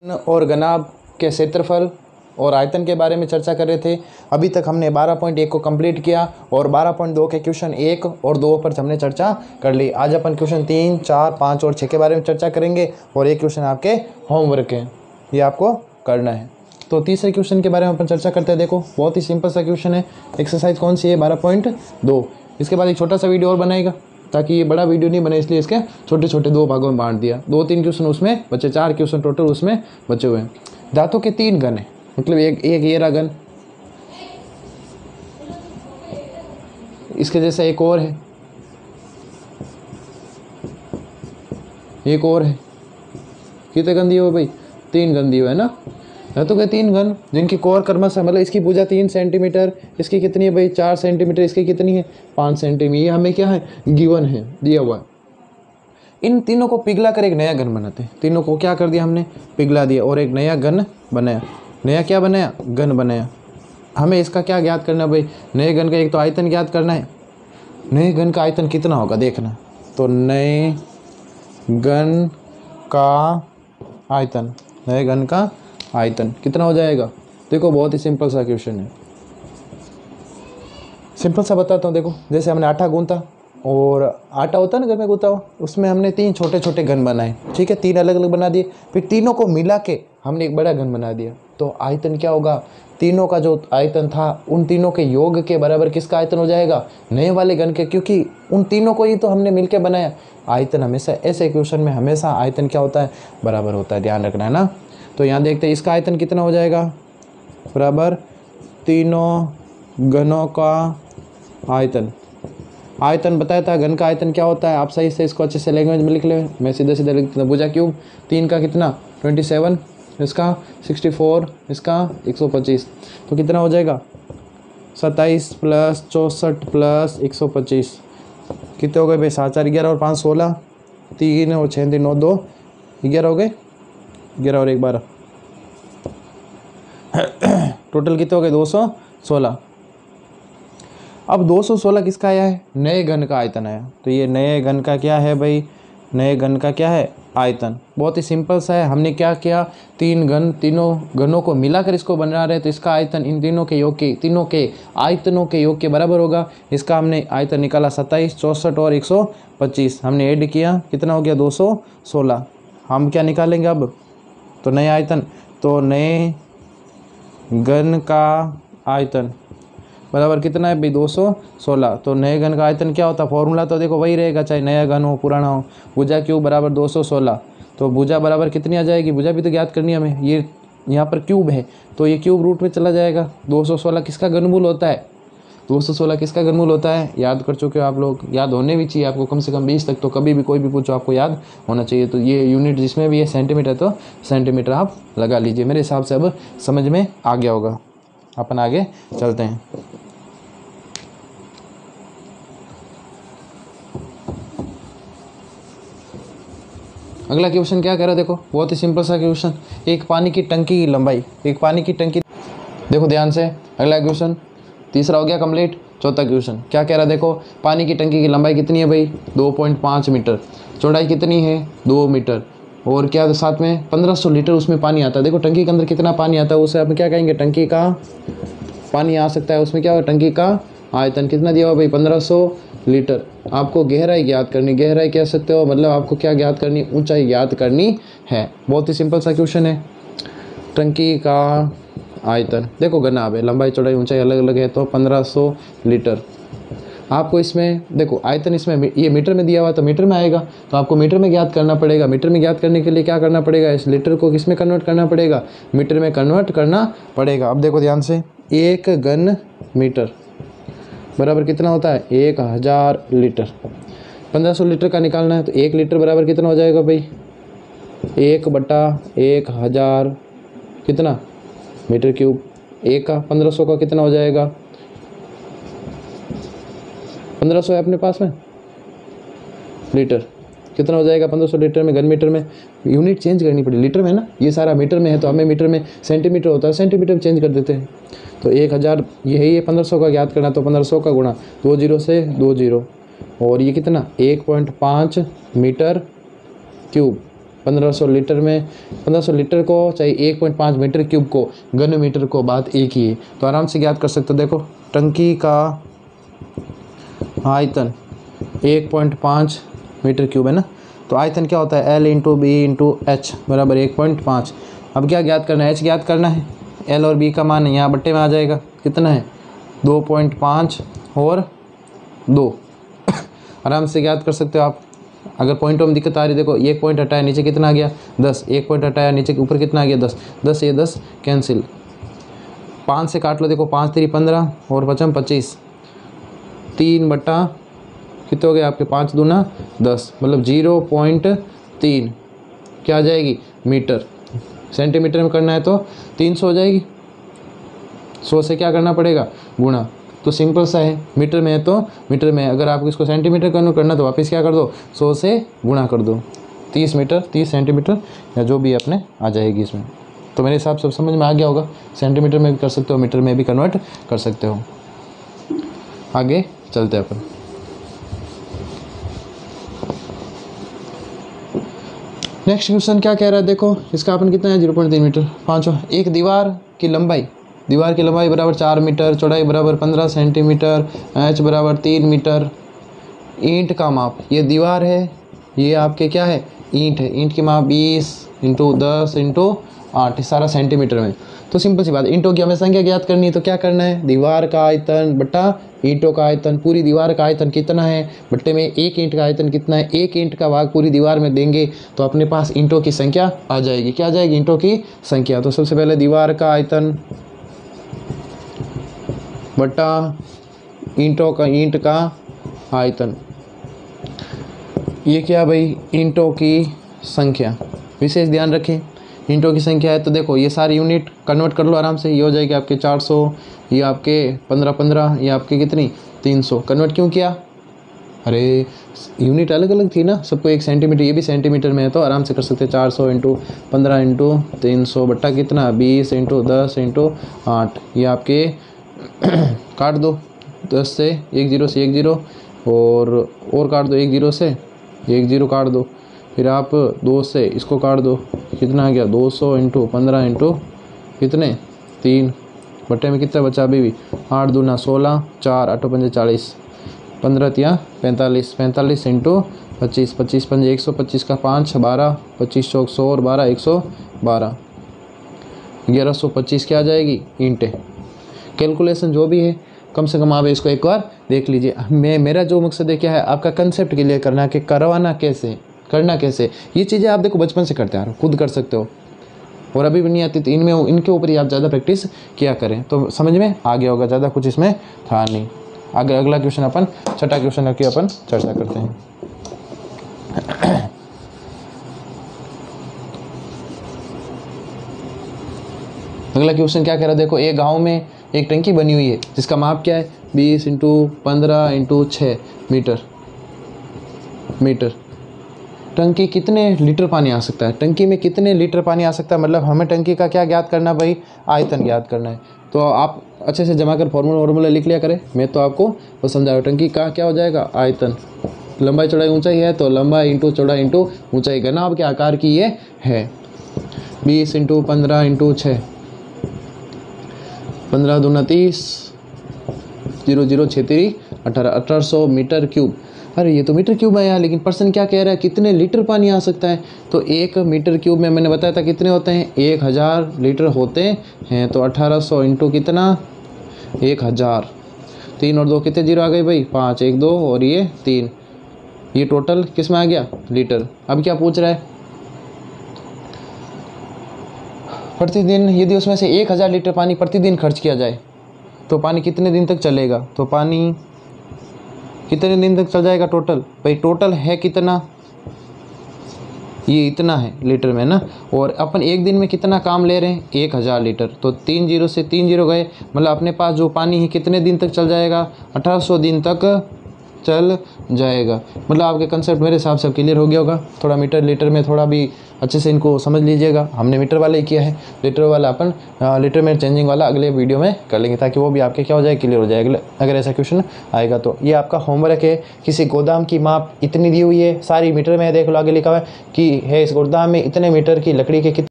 और घनाभ के क्षेत्रफल और आयतन के बारे में चर्चा कर रहे थे। अभी तक हमने 12.1 को कंप्लीट किया और 12.2 के क्वेश्चन 1 और 2 पर हमने चर्चा कर ली। आज अपन क्वेश्चन 3, 4, 5 और 6 के बारे में चर्चा करेंगे और ये क्वेश्चन आपके होमवर्क है, ये आपको करना है। तो तीसरे क्वेश्चन के बारे में अपन चर्चा करते हैं। देखो बहुत ही सिंपल सा क्वेश्चन है। एक्सरसाइज कौन सी है? 12.2। इसके बाद एक छोटा सा वीडियो और बनाएगा ताकि ये बड़ा वीडियो नहीं बने, इसलिए इसके छोटे छोटे 2 भागों में बांट दिया। 2-3 क्वेश्चन उसमें बचे, 4 क्वेश्चन टोटल उसमें बचे हुए हैं। धातु के 3 घन है, मतलब एक ये रहा घन, इसके जैसा एक और है, एक और है। कितने घन दिए हुए भाई? 3 घन दिए हुए है ना। धातु के 3 घन जिनकी कोर क्रमशः, मतलब इसकी भुजा 3 सेंटीमीटर, इसकी कितनी है भाई? 4 सेंटीमीटर, इसकी कितनी है? 5 सेंटीमीटर। ये हमें क्या है? गिवन है, दिया हुआ है। इन तीनों को पिघला कर एक नया घन बनाते हैं। तीनों को क्या कर दिया हमने? पिघला दिया और एक नया घन बनाया। नया क्या बनाया? घन बनाया। हमें इसका क्या ज्ञात करना है भाई? नए घन का एक तो आयतन ज्ञात करना है। नए घन का आयतन कितना होगा देखना। तो नए घन का आयतन, नए घन का आयतन कितना हो जाएगा? देखो बहुत ही सिंपल सा क्वेश्चन है, सिंपल सा बताता हूँ। देखो जैसे हमने आटा गूंथा, और आटा होता है ना घर में गूंथा हुआ, उसमें हमने 3 छोटे छोटे घन बनाए, ठीक है, 3 अलग अलग बना दिए। फिर तीनों को मिला के हमने एक बड़ा घन बना दिया। तो आयतन क्या होगा? तीनों का जो आयतन था उन तीनों के योग के बराबर किसका आयतन हो जाएगा? नए वाले घन के, क्योंकि उन तीनों को ही तो हमने मिलके बनाया। आयतन हमेशा ऐसे क्वेश्चन में हमेशा आयतन क्या होता है? बराबर होता है, ध्यान रखना है ना। तो यहाँ देखते हैं इसका आयतन कितना हो जाएगा? बराबर तीनों घनों का आयतन। आयतन बताया था, घन का आयतन क्या होता है? आप सही से इसको अच्छे से लैंग्वेज में लिख ले। मैं सीधे सीधे लिख देता हूँ। भुजा क्यूब 3 का कितना? 27, इसका 64, इसका 125। तो कितना हो जाएगा? 27 + 64 + 125 कितने हो गए भाई? 7 4 11 और 5 16, 3 और 6 3 9 2 11 हो गए, 11 और 1 12, टोटल कितने हो गए? 216। अब 216 किसका आया है? नए घन का आयतन आया। तो ये नए घन का क्या है भाई? नए घन का क्या है? आयतन। बहुत ही सिंपल सा है। हमने क्या किया? 3 घन, तीनों घनों को मिलाकर इसको बना रहे, तो इसका आयतन इन तीनों के योग के, तीनों के आयतनों के योग के बराबर होगा। इसका हमने आयतन निकाला 27, 64 और 125। हमने ऐड किया, कितना हो गया? 216। हम क्या निकालेंगे अब? तो नए आयतन, तो नए घन का आयतन बराबर कितना है भाई? 216। तो नए घन का आयतन क्या होता है? फॉर्मूला तो देखो वही रहेगा, चाहे नया घन हो पुराना हो। भुजा क्यूब बराबर 216। तो भुजा बराबर कितनी आ जाएगी? भुजा भी तो ज्ञात करनी है हमें। ये यहाँ पर क्यूब है तो ये क्यूब रूट में चला जाएगा। 216 किसका घनमूल होता है? 216 किसका घनमूल होता है? याद कर चुके हो आप लोग, याद होने भी चाहिए आपको, कम से कम 20 तक तो कभी भी कोई भी पूछो आपको याद होना चाहिए। तो ये यूनिट जिसमें भी है सेंटीमीटर, तो सेंटीमीटर आप लगा लीजिए। मेरे हिसाब से अब समझ में आ गया होगा। अपन आगे चलते हैं। अगला क्वेश्चन क्या कह रहा है? देखो बहुत ही सिंपल सा क्वेश्चन। एक पानी की टंकी की लंबाई, एक पानी की टंकी, देखो ध्यान से। अगला क्वेश्चन, तीसरा हो गया कंप्लीट। चौथा क्वेश्चन क्या कह रहा है? देखो पानी की टंकी की लंबाई कितनी है भाई? 2.5 मीटर। चौड़ाई कितनी है? 2 मीटर। और क्या साथ में 1500 लीटर उसमें पानी आता है। देखो टंकी के अंदर कितना पानी आता है, उसे आप क्या कहेंगे? टंकी का पानी आ सकता है। उसमें क्या होगा? टंकी का आयतन कितना दिया हुआ भाई? 1500 लीटर। आपको गहराई ज्ञात करनी, गहराई कह सकते हो, मतलब आपको क्या ज्ञात करनी? ऊंचाई ज्ञात करनी है। बहुत ही सिंपल सा क्वेश्चन है। टंकी का आयतन, देखो घनाभ है, लंबाई चौड़ाई ऊंचाई अलग अलग है, तो 1500 लीटर। आपको इसमें देखो आयतन, इसमें ये मीटर में दिया हुआ तो मीटर में आएगा, तो आपको मीटर में ज्ञात करना पड़ेगा। मीटर में ज्ञात करने के लिए क्या करना पड़ेगा? इस लीटर को किस में कन्वर्ट करना पड़ेगा? मीटर में कन्वर्ट करना पड़ेगा। अब देखो ध्यान से, 1 घन मीटर बराबर कितना होता है? 1000 लीटर। 1500 लीटर का निकालना है, तो 1 लीटर बराबर कितना हो जाएगा भाई? 1/1000 कितना? Metre cube. 1 का 1500 का कितना हो जाएगा? 1500 है अपने पास में, लीटर कितना हो जाएगा? 1500 लीटर में, घन मीटर में यूनिट चेंज करनी पड़ेगी। लीटर में है ना, ये सारा मीटर में है, तो हमें मीटर में सेंटीमीटर होता है, सेंटीमीटर में चेंज कर देते हैं। तो 1000 यही है, 1500 का ज्ञात करना, तो 1500 का गुणा 2 0 से 2 0, और ये कितना? 1.5 मीटर क्यूब 1500 लीटर में 1500 लीटर को चाहे 1.5 मीटर क्यूब को घन मीटर को, बात एक ही है। तो आराम से ज्ञात कर सकते हो। देखो टंकी का आयतन 1.5 मीटर क्यूब है ना, तो आयतन क्या होता है L into B into H बराबर 1.5। अब क्या ज्ञात करना है, एच ज्ञात करना है। L और B का मान यहाँ बट्टे में आ जाएगा, कितना है 2.5 और 2। आराम से ज्ञात कर सकते हो आप। अगर पॉइंटों में दिक्कत आ रही, देखो एक पॉइंट हटाया नीचे कितना आ गया 10, एक पॉइंट हटाया नीचे के ऊपर कितना आ गया 10, 10 ये 10 कैंसिल, 5 से काट लो, देखो 5 3 15 और 5 25, 3 बटा कितने हो गए आपके 5 दूना 10, मतलब 0.3 क्या आ जाएगी मीटर। सेंटीमीटर में करना है तो 300 हो जाएगी, 100 से क्या करना पड़ेगा गुणा, तो सिंपल सा है। मीटर में है तो मीटर में, अगर आपको इसको सेंटीमीटर कन्वर्ट करना तो वापस क्या कर दो 100 से गुणा कर दो, 30 मीटर 30 सेंटीमीटर या जो भी अपने आ जाएगी इसमें। तो मेरे हिसाब से समझ में आ गया होगा, सेंटीमीटर में भी कर सकते हो, मीटर में भी कन्वर्ट कर सकते हो। आगे चलते हैं अपन। नेक्स्ट क्वेश्चन क्या कह रहा है, देखो इसका अपन कितना है 0.3 मीटर। पाँचवा, एक दीवार की लंबाई बराबर 4 मीटर, चौड़ाई बराबर 15 सेंटीमीटर, एच बराबर 3 मीटर। ईंट का माप, ये दीवार है, ये आपके क्या है ईंट है, ईंट की माप 20 इंटू 10 इंटू 8, सारा सेंटीमीटर में। तो सिंपल सी बात, ईंटों की हमें संख्या ज्ञात करनी है, तो क्या करना है दीवार का आयतन बटा ईंटों का आयतन। पूरी दीवार का आयतन कितना है बट्टे में एक ईंट का आयतन कितना है, एक ईंट का भाग पूरी दीवार में देंगे तो अपने पास ईंटों की संख्या आ जाएगी। क्या आ जाएगी ईंटों की संख्या। तो सबसे पहले दीवार का आयतन बटा ईंट का आयतन, ये क्या भाई ईंटों की संख्या। विशेष ध्यान रखें ईंटों की संख्या है तो देखो ये सारी यूनिट कन्वर्ट कर लो आराम से, ये हो जाएगी आपके 400, ये आपके 15 ये आपके कितनी 300। कन्वर्ट क्यों किया, अरे यूनिट अलग अलग थी ना, सबको एक सेंटीमीटर, ये भी सेंटीमीटर में है तो आराम से कर सकते हैं 400 इंटू 15 इंटू 300 बट्टा कितना 20 इंटू 10 इंटू 8। ये आपके काट दो 10 से 1 0 से 1 0 और काट दो 1 0 से 1 0 काट दो, फिर आप 2 से इसको काट दो, कितना आ गया 200 इंटू 15 इंटू कितने 3 बट्टे में कितना बचा अभी भी 8 दूना 16, 4 8 5 40, 15 तिया 45, 45 इंटू 25, 25 5 125 का 5 12, 25 चौक 100 और 12 112, 1125 क्या आ जाएगी ईंटें। कैलकुलेशन जो भी है कम से कम आप इसको एक बार देख लीजिए। मेरा जो मकसद है क्या है, आपका कंसेप्ट क्लियर करना कि करवाना कैसे, करना कैसे। ये चीज़ें आप देखो बचपन से करते आ रहे हो, खुद कर सकते हो, और अभी भी नहीं आती तो इनके ऊपर ही आप ज़्यादा प्रैक्टिस किया करें तो समझ में आ गया होगा। ज़्यादा कुछ इसमें था नहीं। आगे अगला क्वेश्चन अपन छठा क्वेश्चन की अपन चर्चा करते हैं। अगला क्वेश्चन क्या कह रहा है, देखो एक गांव में एक टंकी बनी हुई है जिसका माप क्या है 20 इंटू 15 इंटू 6 मीटर। टंकी कितने लीटर पानी आ सकता है, टंकी में कितने लीटर पानी आ सकता है, मतलब हमें टंकी का क्या ज्ञात करना भाई आयतन ज्ञात करना है। तो आप अच्छे से जमा कर फॉर्मूला लिख लिया करें, मैं तो आपको वो समझाऊँ। टंकी का क्या हो जाएगा आयतन, लंबाई चौड़ाई ऊंचाई है तो लंबाई इंटू चौड़ाई इंटू ऊंचाई, घनाभ के आकार की ये है। 20 इंटू 15 इंटू 6, 15 दूना 30, 0 0 6 3 18, 1800 मीटर क्यूब। अरे ये तो मीटर क्यूब है यहाँ, लेकिन पर्सन क्या कह रहा है कितने लीटर पानी आ सकता है। तो 1 मीटर क्यूब में मैंने बताया था कितने होते हैं 1000 लीटर होते हैं। तो 1800 इंटू कितना 1000, 3 और 2 कितने जीरो आ गए भाई 5, 1 2 और ये 3, ये टोटल किस में आ गया लीटर। अब क्या पूछ रहा है, प्रतिदिन यदि उसमें से 1000 लीटर पानी प्रतिदिन खर्च किया जाए तो पानी कितने दिन तक चलेगा। तो पानी कितने दिन तक चल जाएगा टोटल, भाई टोटल है कितना, ये इतना है लीटर में ना, और अपन एक दिन में कितना काम ले रहे हैं 1000 लीटर। तो 3 0 से 3 0 गए, मतलब अपने पास जो पानी है कितने दिन तक चल जाएगा 1800 दिन तक चल जाएगा। मतलब आपके कंसेप्ट मेरे हिसाब से क्लियर हो गया होगा। थोड़ा मीटर लीटर में थोड़ा भी अच्छे से इनको समझ लीजिएगा। हमने मीटर वाला ही किया है, लीटर वाला अपन लीटर में चेंजिंग वाला अगले वीडियो में कर लेंगे, ताकि वो भी आपके क्या हो जाए, क्लियर हो जाए अगर ऐसा क्वेश्चन आएगा तो। ये आपका होमवर्क है। किसी गोदाम की माप इतनी दी हुई है, सारी मीटर में देख लो, आगे लिखा हुआ है कि है इस गोदाम में इतने मीटर की लकड़ी के